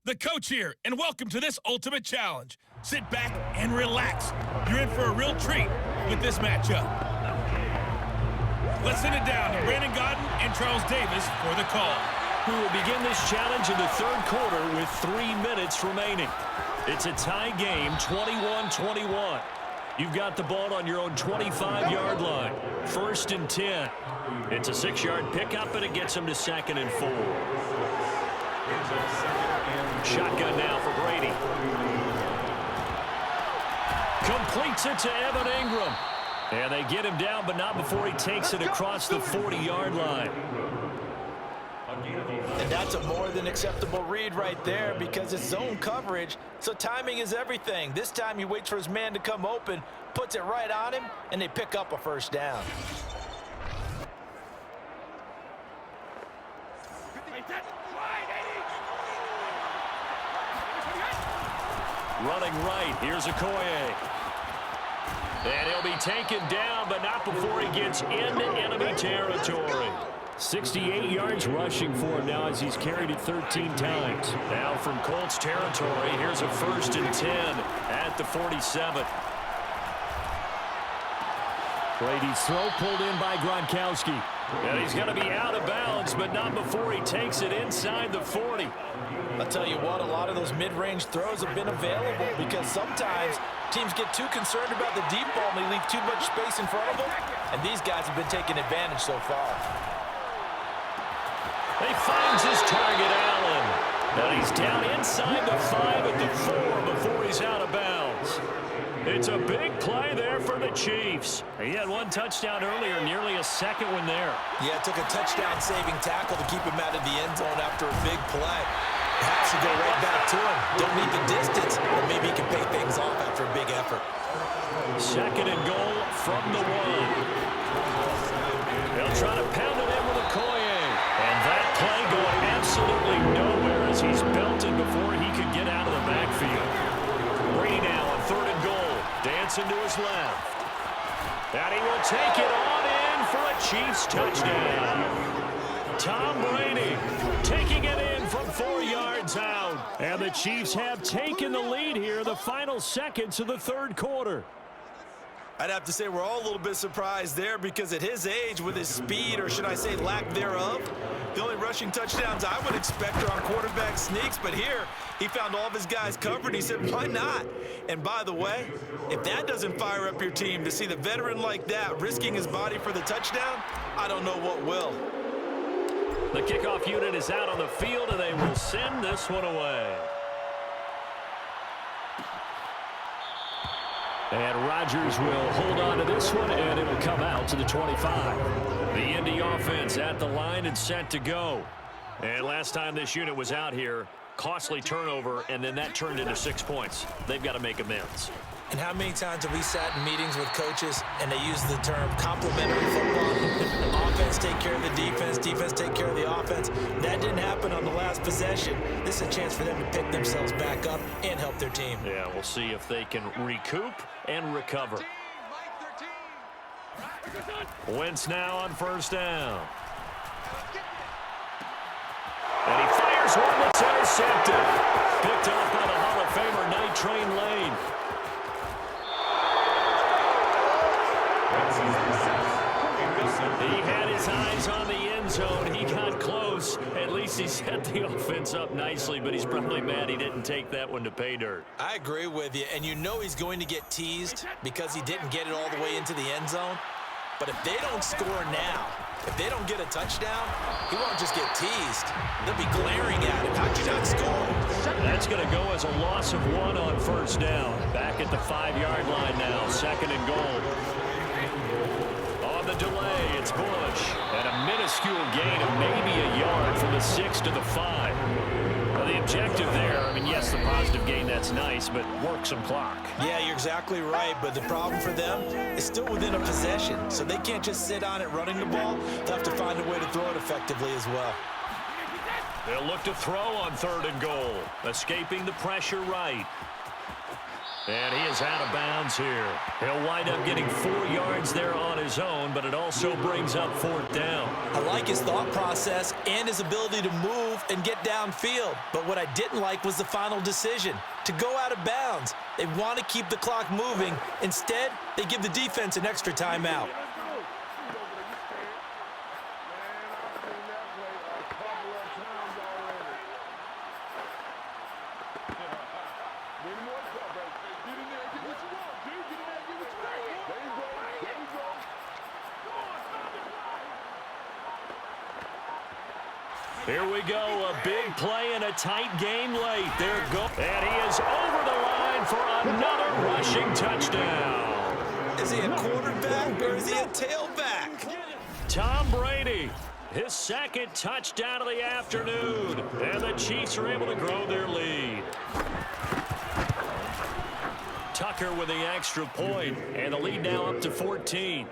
The coach here, and welcome to this ultimate challenge. Sit back and relax. You're in for a real treat with this matchup. Let's send it down to Brandon Godden and Charles Davis for the call. We will begin this challenge in the third quarter with 3 minutes remaining. It's a tie game, 21-21. You've got the ball on your own 25-yard line. 1st and 10. It's a 6-yard pickup, and it gets them to 2nd and 4. Shotgun now for Brady. Completes it to Evan Ingram. And they get him down, but not before he takes it across the 40-yard line. And that's a more than acceptable read right there because it's zone coverage, so timing is everything. This time he waits for his man to come open, puts it right on him, and they pick up a first down. Running right, here's Okoye. And he'll be taken down, but not before he gets into enemy territory. 68 yards rushing for him now as he's carried it 13 times. Now from Colts territory, here's a 1st and 10 at the 47. Brady's throw pulled in by Gronkowski. And he's going to be out of bounds, but not before he takes it inside the 40. I'll tell you what, a lot of those mid-range throws have been available because sometimes teams get too concerned about the deep ball and they leave too much space in front of them, and these guys have been taking advantage so far. He finds his target, Allen. And he's down inside the 5 at the 4 before he's out of bounds. It's a big play there for the Chiefs. He had one touchdown earlier, nearly a second one there. Yeah, it took a touchdown-saving tackle to keep him out of the end zone after a big play. Perhaps you go right back to him. Don't need the distance, but maybe he can pay things off after a big effort. 2nd and goal from the 1. They'll try to pound it in with Okoye. And that play going absolutely nowhere as he's belted before he could get out of the backfield. Brady now on 3rd and goal. Dancing to his left. And he will take it on in for a Chiefs touchdown. Tom Brady taking it in from 4 yards out. And the Chiefs have taken the lead here the final seconds of the third quarter. I'd have to say we're all a little bit surprised there because at his age, with his speed, or should I say lack thereof, the only rushing touchdowns I would expect are on quarterback sneaks. But here, he found all of his guys covered. He said, why not? And by the way, if that doesn't fire up your team to see the veteran like that risking his body for the touchdown, I don't know what will. The kickoff unit is out on the field, and they will send this one away. And Rodgers will hold on to this one, and it will come out to the 25. The Indy offense at the line and set to go. And last time this unit was out here, costly turnover, and then that turned into 6 points. They've got to make amends. And how many times have we sat in meetings with coaches and they use the term complementary football? Offense take care of the defense, defense take care of the offense. That didn't happen on the last possession. This is a chance for them to pick themselves back up and help their team. Yeah, we'll see if they can recoup and recover. Wentz now on 1st down. And he fires one that's intercepted. Picked off by the Hall of Famer Night Train Lane. He had his eyes on the end zone. He got close. At least he set the offense up nicely, but he's probably mad he didn't take that one to pay dirt. I agree with you, and you know he's going to get teased because he didn't get it all the way into the end zone. But if they don't score now, if they don't get a touchdown, he won't just get teased. They'll be glaring at him. How'd you not score? That's going to go as a loss of 1 on 1st down. Back at the 5-yard line now, 2nd and goal. The delay, it's Bush, and a minuscule gain of maybe a yard from the 6 to the 5. Well, the objective there, I mean, yes, the positive gain, that's nice, but work some clock. Yeah, you're exactly right, but the problem for them is still within a possession, so they can't just sit on it running the ball. They'll have to find a way to throw it effectively as well. They'll look to throw on 3rd and goal, escaping the pressure right. And he is out of bounds here. He'll wind up getting 4 yards there on his own, but it also brings up 4th down. I like his thought process and his ability to move and get downfield. But what I didn't like was the final decision, to go out of bounds. They want to keep the clock moving. Instead, they give the defense an extra timeout. Here we go, a big play and a tight game late. There go, and he is over the line for another rushing touchdown. Is he a quarterback or is he a tailback? Tom Brady, his 2nd touchdown of the afternoon, and the Chiefs are able to grow their lead. Tucker with the extra point, and the lead now up to 14.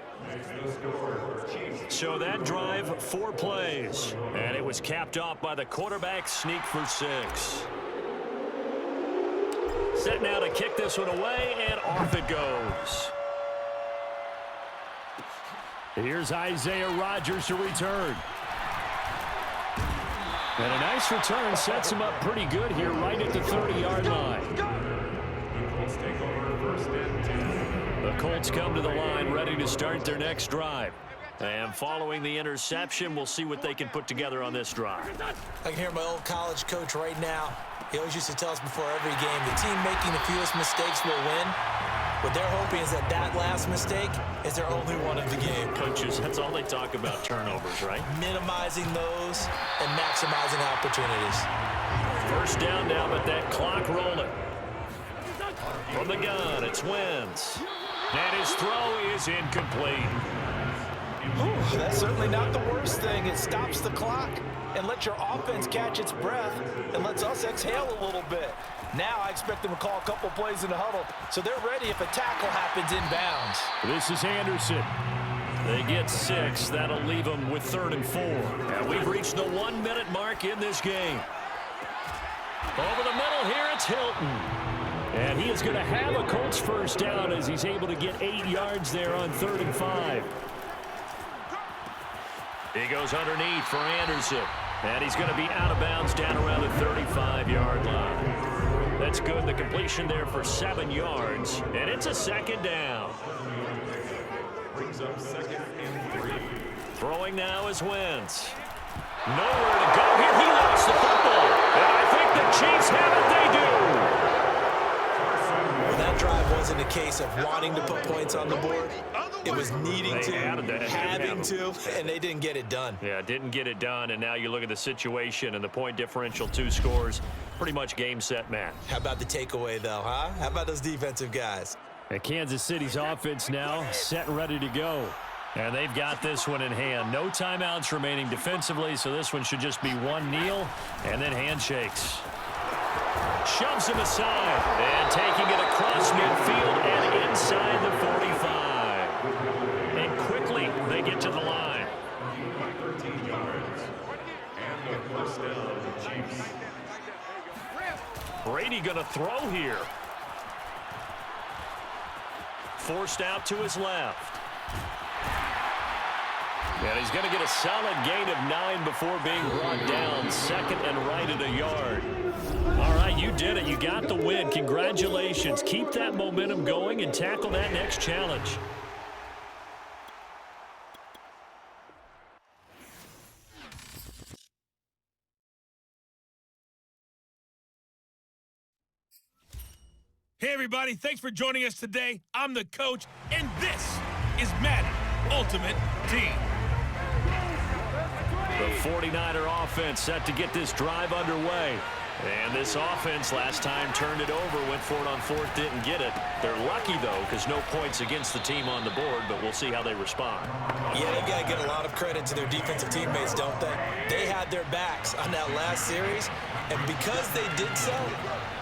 So that drive, 4 plays, and it was capped off by the quarterback sneak for 6. Set now to kick this one away, and off it goes. Here's Isaiah Rodgers to return. And a nice return sets him up pretty good here right at the 30-yard line. The Colts come to the line ready to start their next drive. And following the interception, we'll see what they can put together on this drive. I can hear my old college coach right now. He always used to tell us before every game, the team making the fewest mistakes will win. What they're hoping is that that last mistake is their only one of the game. Coaches, that's all they talk about, turnovers, right? Minimizing those and maximizing opportunities. 1st down now, but that clock rolling. From the gun, it's Wentz. And his throw is incomplete. Ooh, that's certainly not the worst thing. It stops the clock and lets your offense catch its breath and lets us exhale a little bit. Now I expect them to call a couple plays in the huddle, so they're ready if a tackle happens inbounds. This is Anderson. They get 6. That'll leave them with 3rd and 4. And we've reached the 1-minute mark in this game. Over the middle here, it's Hilton. And he is going to have a Colts 1st down as he's able to get 8 yards there on 3rd and 5. He goes underneath for Anderson. And he's going to be out of bounds down around the 35-yard line. That's good. The completion there for 7 yards. And it's a 2nd down. Brings up 2nd and 3. Throwing now is Wentz. Nowhere to go here. He lost the football. And I think the Chiefs have it. They do. Well, that drive wasn't a case of wanting to put points on the board. It was needing to, having to, and they didn't get it done. Yeah, didn't get it done, and now you look at the situation and the point differential, 2 scores, pretty much game, set, match. How about the takeaway, though, huh? How about those defensive guys? And Kansas City's offense now set and ready to go. And they've got this one in hand. No timeouts remaining defensively, so this one should just be one kneel and then handshakes. Shoves him aside, and taking it across midfield and inside the 45. And quickly, they get to the line. 13 yards. And the 1st down, Chiefs. Brady going to throw here. Forced out to his left. And he's going to get a solid gain of 9 before being brought down. 2nd and right at a yard. All right, you did it. You got the win. Congratulations. Keep that momentum going and tackle that next challenge. Hey, everybody. Thanks for joining us today. I'm the coach, and this is Madden Ultimate Team. The 49er offense set to get this drive underway. And this offense last time turned it over, went for it on 4th, didn't get it. They're lucky, though, because no points against the team on the board, but we'll see how they respond. Yeah, they've got to give a lot of credit to their defensive teammates, don't they? They had their backs on that last series, and because they did so,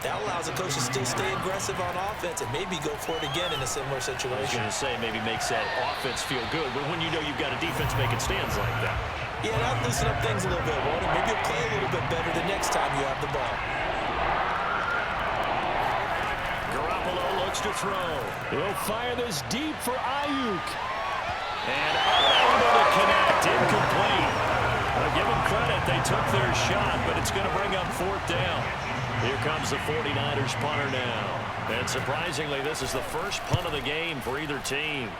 that allows the coach to still stay aggressive on offense and maybe go for it again in a similar situation. I was going to say maybe makes that offense feel good, but when you know you've got a defense making stands like that. Yeah, that'll loosen up things a little bit, won't it? Maybe you'll play a little bit better the next time you have the ball. Garoppolo looks to throw. He'll fire this deep for Ayuk. And unable to connect. Incomplete. Well, give them credit. They took their shot, but it's going to bring up 4th down. Here comes the 49ers punter now. And surprisingly, this is the first punt of the game for either team.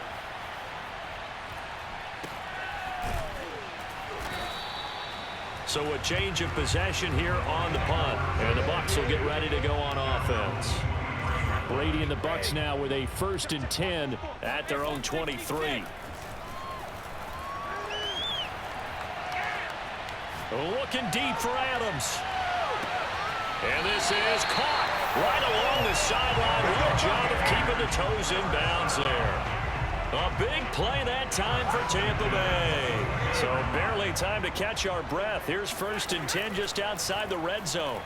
So a change of possession here on the punt. And the Bucs will get ready to go on offense. Brady and the Bucs now with a 1st and 10 at their own 23. Looking deep for Adams. And this is caught right along the sideline. Real job of keeping the toes in bounds there. A big play that time for Tampa Bay. So barely time to catch our breath. Here's 1st and 10 just outside the red zone.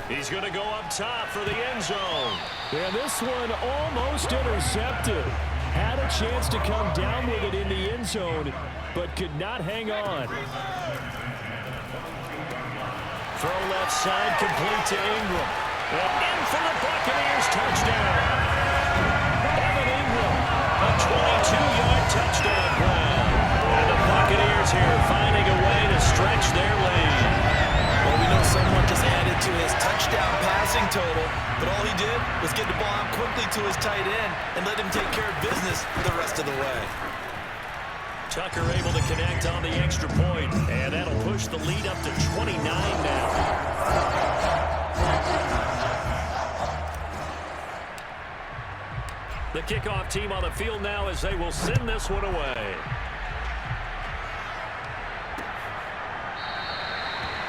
He's going to go up top for the end zone. Yeah, this one almost intercepted. Had a chance to come down with it in the end zone, but could not hang on. Throw left side, complete to Ingram. And in for the Buccaneers, touchdown. Evan Ingram, a 22-yard touchdown play. And the Buccaneers here finding a way to stretch their lead. Well, we know someone just added to his touchdown passing total, but all he did was get the ball out quickly to his tight end and let him take care of business the rest of the way. Tucker able to connect on the extra point, and that'll push the lead up to 29 now. The kickoff team on the field now as they will send this one away.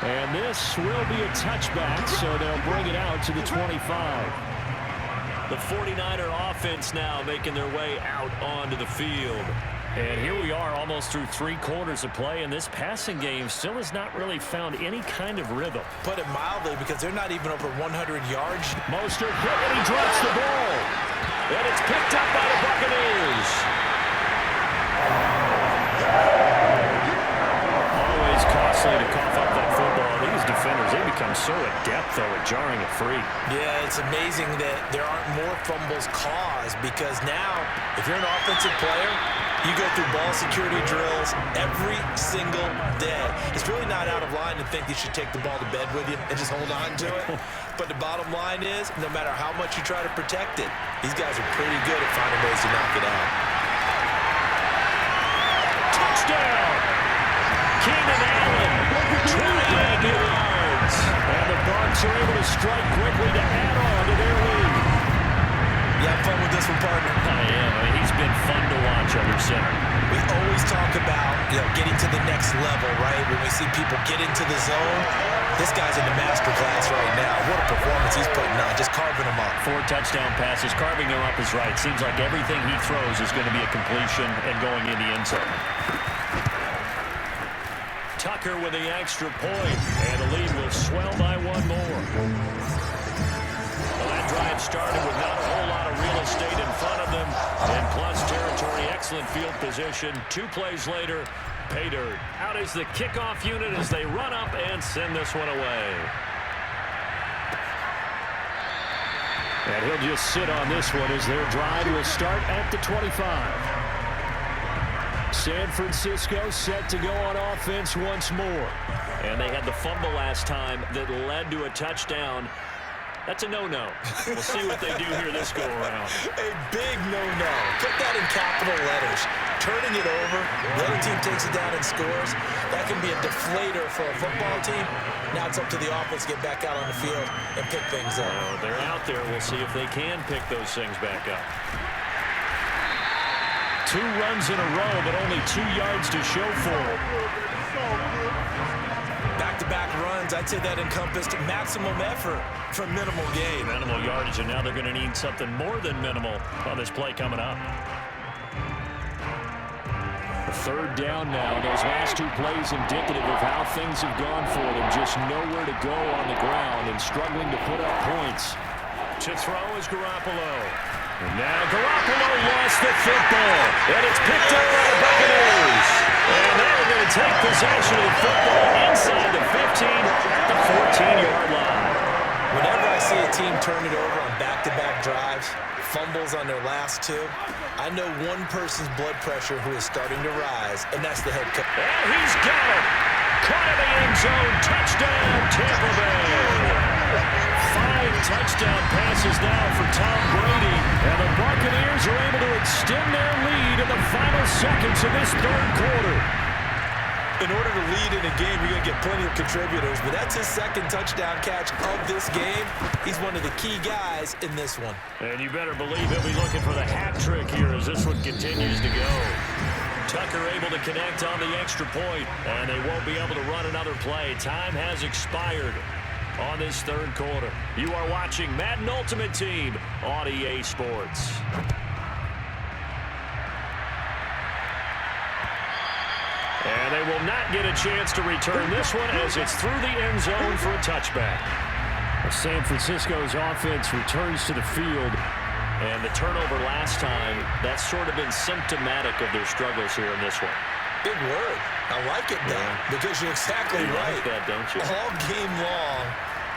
And this will be a touchback, so they'll bring it out to the 25. The 49er offense now making their way out onto the field. And here we are almost through 3 quarters of play, and this passing game still has not really found any kind of rhythm. Put it mildly, because they're not even over 100 yards. Mostert hit and he drops the ball. And it's picked up by the Buccaneers. Always costly to cough up that football. These defenders, they become so adept, though, at jarring it free. Yeah, it's amazing that there aren't more fumbles caused, because now, if you're an offensive player, you go through ball security drills every single day. It's really not out of line to think you should take the ball to bed with you and just hold on to it. But the bottom line is, no matter how much you try to protect it, these guys are pretty good at finding ways to knock it out. Touchdown! Keenan Allen, 28 yards. And the Bucs are able to strike quickly to add on to their lead. You have fun with this one, partner? I am. I mean, he's been fun to watch under center. We always talk about, getting to the next level, right? When we see people get into the zone, this guy's in the master class right now. What a performance he's putting on, just carving them up. 4 touchdown passes, carving them up is right. Seems like everything he throws is going to be a completion and going in the end zone. Tucker with the extra point, and the lead will swell by 1 more. Well, that drive started with not a whole lot of real estate in front of them. And plus territory, excellent field position. 2 plays later, pay dirt. Out is the kickoff unit as they run up and send this one away. And he'll just sit on this one as their drive will start at the 25. San Francisco set to go on offense once more. And they had the fumble last time that led to a touchdown. That's a no-no. We'll see what they do here this go-around. A big no-no. Put that in capital letters. Turning it over, the other team takes it down and scores. That can be a deflator for a football team. Now it's up to the offense to get back out on the field and pick things up. Well, they're out there. We'll see if they can pick those things back up. 2 runs in a row, but only 2 yards to show for it. Back-to-back runs, I'd say that encompassed maximum effort for minimal gain. Minimal yardage, and now they're going to need something more than minimal on this play coming up. 3rd down now. Those last 2 plays indicative of how things have gone for them. Just nowhere to go on the ground and struggling to put up points. To throw is Garoppolo. And now Garoppolo lost the football. And it's picked up by the Buccaneers. And they're going to take possession of the football inside the 15 at the 14-yard line. Whenever I see a team turn it over on back-to-back drives, fumbles on their last two, I know one person's blood pressure who is starting to rise, and that's the head coach. And he's got it. Caught in the end zone. Touchdown, Tampa Bay. 5 touchdown passes now for Tom Brady. And the Buccaneers are able to extend their lead in the final seconds of this third quarter. In order to lead in a game, you're going to get plenty of contributors, but that's his second touchdown catch of this game. He's one of the key guys in this one. And you better believe he'll be looking for the hat trick here as this one continues to go. Tucker able to connect on the extra point, and they won't be able to run another play. Time has expired on this third quarter. You are watching Madden Ultimate Team on EA Sports. And they will not get a chance to return this one as it's through the end zone for a touchback. San Francisco's offense returns to the field. And the turnover last time, that's sort of been symptomatic of their struggles here in this one. Big word. I like it, though, because you're exactly right. Like that, don't you? All game long,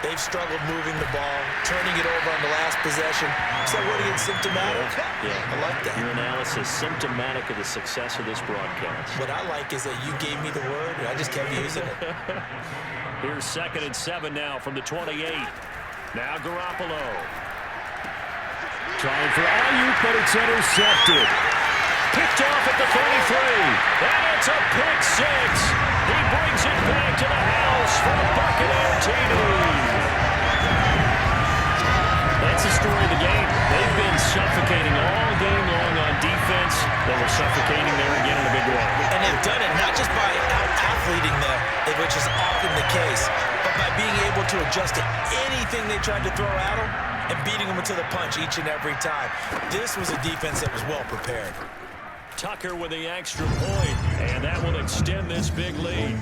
they've struggled moving the ball, turning it over on the last possession. Is that word again, symptomatic? Yeah. I like that. Your analysis, symptomatic of the success of this broadcast. What I like is that you gave me the word, and I just kept using it. Here's 2nd and 7 now from the 28. Now Garoppolo. Trying for Ayuk, but it's intercepted. Picked off at the 33. And it's a pick 6. He brings it back to the house for a Buccaneer TD. That's the story of the game. They've been suffocating all game long on defense. They were suffocating there again in a big way. And they've done it not just by out-athleting them, which is often the case, but by being able to adjust to anything they tried to throw at them and beating them into the punch each and every time. This was a defense that was well prepared. Tucker with the extra point, and that will extend this big lead.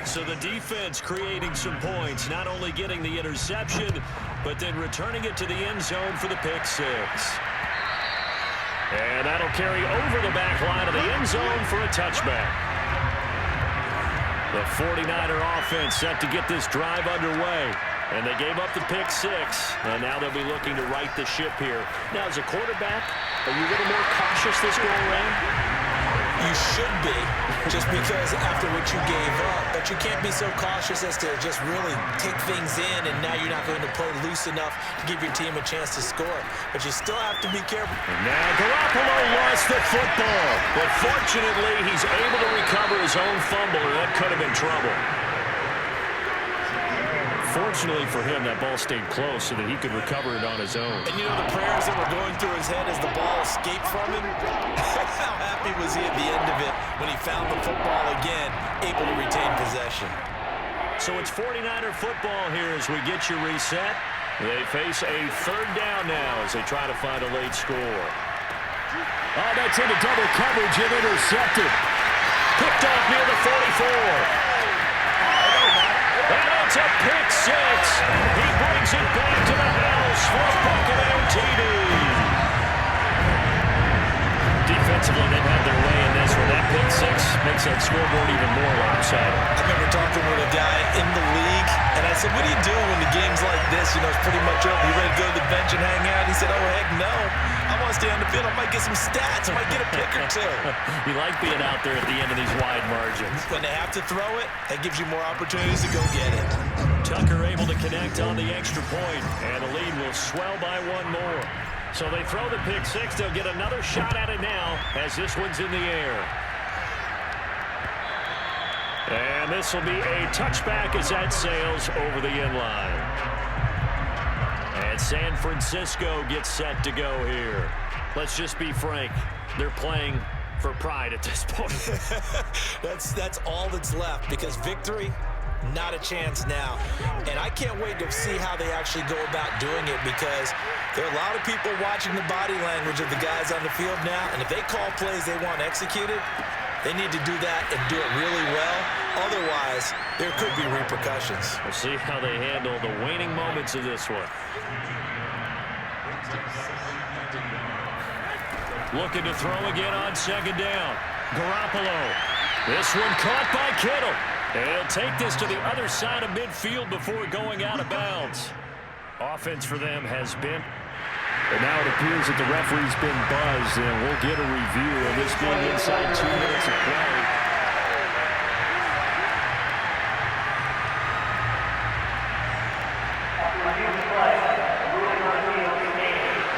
So the defense creating some points, not only getting the interception, but then returning it to the end zone for the pick 6. And that'll carry over the back line of the end zone for a touchback. The 49er offense set to get this drive underway. And they gave up the pick 6, and now they'll be looking to right the ship here. Now, as a quarterback, are you a little more cautious this go around? You should be, just because after what you gave up, but you can't be so cautious as to just really take things in, and now you're not going to play loose enough to give your team a chance to score. But you still have to be careful. And now Garoppolo lost the football, but fortunately, he's able to recover his own fumble, or that could have been trouble. Fortunately for him, that ball stayed close so that he could recover it on his own. And you know the prayers that were going through his head as the ball escaped from him? How happy was he at the end of it when he found the football again, able to retain possession? So it's 49er football here as we get you reset. They face a 3rd down now as they try to find a late score. Oh, that's into double coverage and intercepted. Picked off near the 44. And it's a pick 6. He brings it back to the house for a Buccaneer TD. Defensively, they've had their way in this one. That pick 6 makes that scoreboard even more lopsided. I remember talking with a guy in the league, and I said, what do you do when the game's like this? You know, it's pretty much over. You ready to go to the bench and hang out? He said, oh, heck no. I want to stay on the field. I might get some stats. I might get a pick or two. You like being out there at the end of these wide margins. When they have to throw it, that gives you more opportunities to go get it. Tucker able to connect on the extra point, and the lead will swell by 1 more. So they throw the pick 6. They'll get another shot at it now as this one's in the air. And this will be a touchback as that sails over the end line. And San Francisco gets set to go here. Let's just be frank. They're playing for pride at this point. That's all that's left, because victory, not a chance now. And I can't wait to see how they actually go about doing it, because there are a lot of people watching the body language of the guys on the field now, and if they call plays they want executed, they need to do that and do it really well. Otherwise, there could be repercussions. We'll see how they handle the waning moments of this one. Looking to throw again on 2nd down. Garoppolo. This one caught by Kittle. And he'll take this to the other side of midfield before going out of bounds. Offense for them has been. And now it appears that the referee's been buzzed, and we'll get a review of this being inside 2 minutes of play.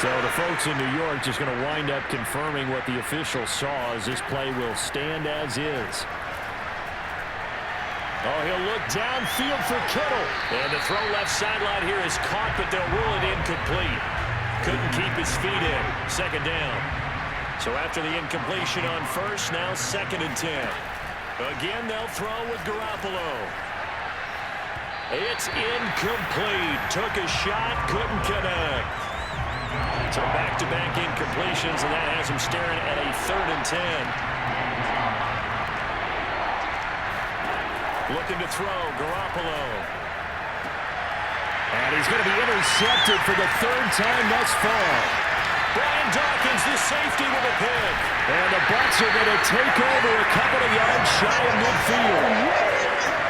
So the folks in New York just going to wind up confirming what the official saw, as this play will stand as is. Oh, he'll look downfield for Kittle. And the throw left sideline here is caught, but they'll rule it incomplete. Couldn't keep his feet in. Second down. So after the incompletion on first, now 2nd and 10. Again, they'll throw with Garoppolo. It's incomplete. Took a shot, couldn't connect. So back-to-back incompletions, and that has him staring at a 3rd and 10. Looking to throw, Garoppolo. And he's going to be intercepted for the 3rd time thus far. Brian Dawkins, the safety, with a pick. And the Bucs are going to take over a couple of yards shy of midfield.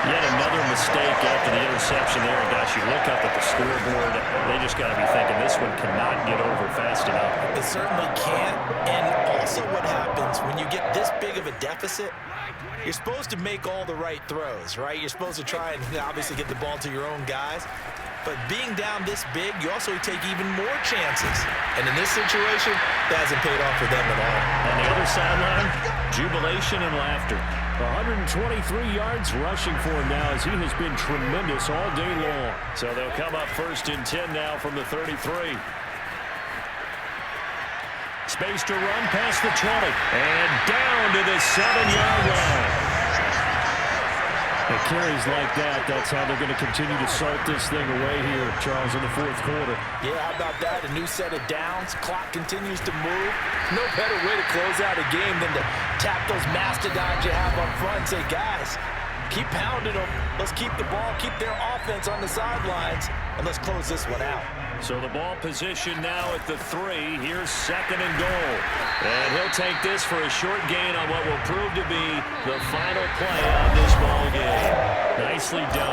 Yet another mistake after the interception there. And gosh, you look up at the scoreboard, they just got to be thinking this one cannot get over fast enough. It certainly can't. And also what happens when you get this big of a deficit, you're supposed to make all the right throws, right? You're supposed to try and obviously get the ball to your own guys. But being down this big, you also take even more chances. And in this situation, that hasn't paid off for them at all. On the other sideline, jubilation and laughter. 123 yards rushing for him now, as he has been tremendous all day long. So they'll come up 1st and 10 now from the 33. Space to run past the 20. And down to the 7-yard line. It carries like that. That's how they're going to continue to salt this thing away here, Charles, in the 4th quarter. Yeah, how about that? A new set of downs. Clock continues to move. No better way to close out a game than to tap those mastodons you have up front and say, guys, keep pounding them. Let's keep the ball, keep their offense on the sidelines, and let's close this one out. So the ball position now at the 3. Here's 2nd and goal. And he'll take this for a short gain on what will prove to be the final play of this ball game. Nicely done.